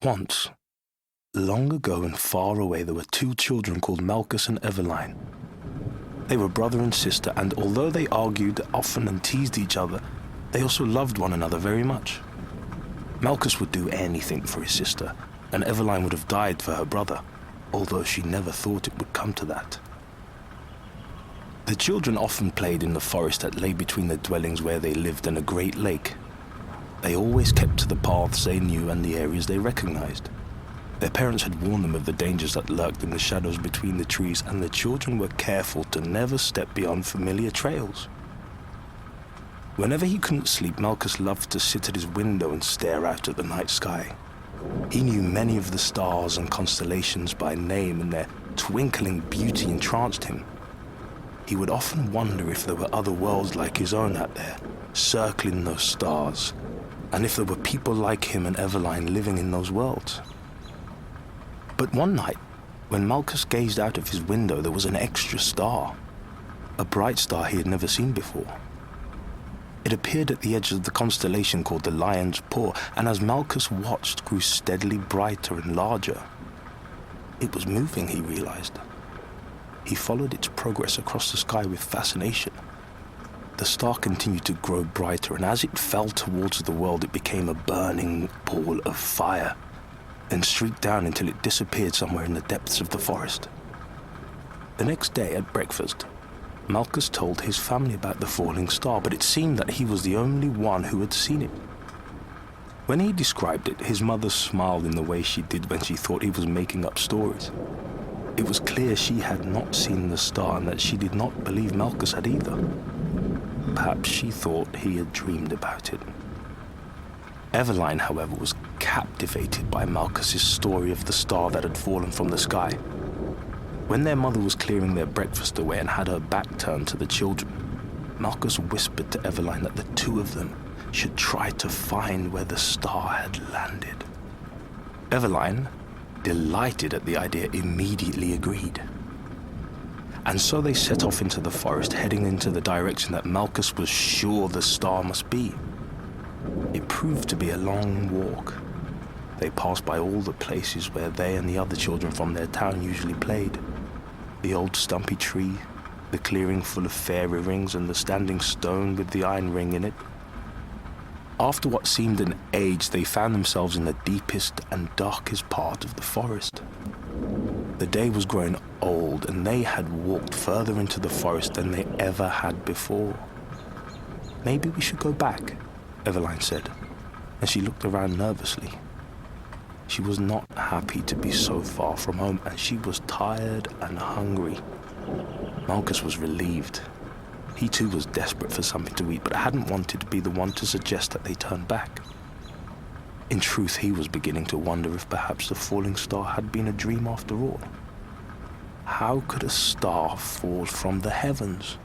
Once, long ago and far away, there were two children called Malchus and Eveline. They were brother and sister, and although they argued often and teased each other, they also loved one another very much. Malchus would do anything for his sister, and Eveline would have died for her brother, although she never thought it would come to that. The children often played in the forest that lay between the dwellings where they lived and a great lake. They always kept to the paths they knew and the areas they recognized. Their parents had warned them of the dangers that lurked in the shadows between the trees, and the children were careful to never step beyond familiar trails. Whenever he couldn't sleep, Malchus loved to sit at his window and stare out at the night sky. He knew many of the stars and constellations by name, and their twinkling beauty entranced him. He would often wonder if there were other worlds like his own out there, circling those stars, and if there were people like him and Eveline living in those worlds. But one night, when Malchus gazed out of his window, there was an extra star, a bright star he had never seen before. It appeared at the edge of the constellation called the Lion's Paw, and as Malchus watched, grew steadily brighter and larger. It was moving, he realized. He followed its progress across the sky with fascination. The star continued to grow brighter, and as it fell towards the world, it became a burning ball of fire, then streaked down until it disappeared somewhere in the depths of the forest. The next day at breakfast, Malchus told his family about the falling star, but it seemed that he was the only one who had seen it. When he described it, his mother smiled in the way she did when she thought he was making up stories. It was clear she had not seen the star and that she did not believe Malchus had either. Perhaps she thought he had dreamed about it. Eveline, however, was captivated by Malchus's story of the star that had fallen from the sky. When their mother was clearing their breakfast away and had her back turned to the children, Malchus whispered to Eveline that the two of them should try to find where the star had landed. Eveline, delighted at the idea, immediately agreed. And so they set off into the forest, heading into the direction that Malchus was sure the star must be. It proved to be a long walk. They passed by all the places where they and the other children from their town usually played. The old stumpy tree, the clearing full of fairy rings, and the standing stone with the iron ring in it. After what seemed an age, they found themselves in the deepest and darkest part of the forest. The day was growing old, and they had walked further into the forest than they ever had before. "Maybe we should go back," Eveline said, and she looked around nervously. She was not happy to be so far from home, and she was tired and hungry. Malchus was relieved. He too was desperate for something to eat, but hadn't wanted to be the one to suggest that they turn back. In truth, he was beginning to wonder if perhaps the falling star had been a dream after all. How could a star fall from the heavens?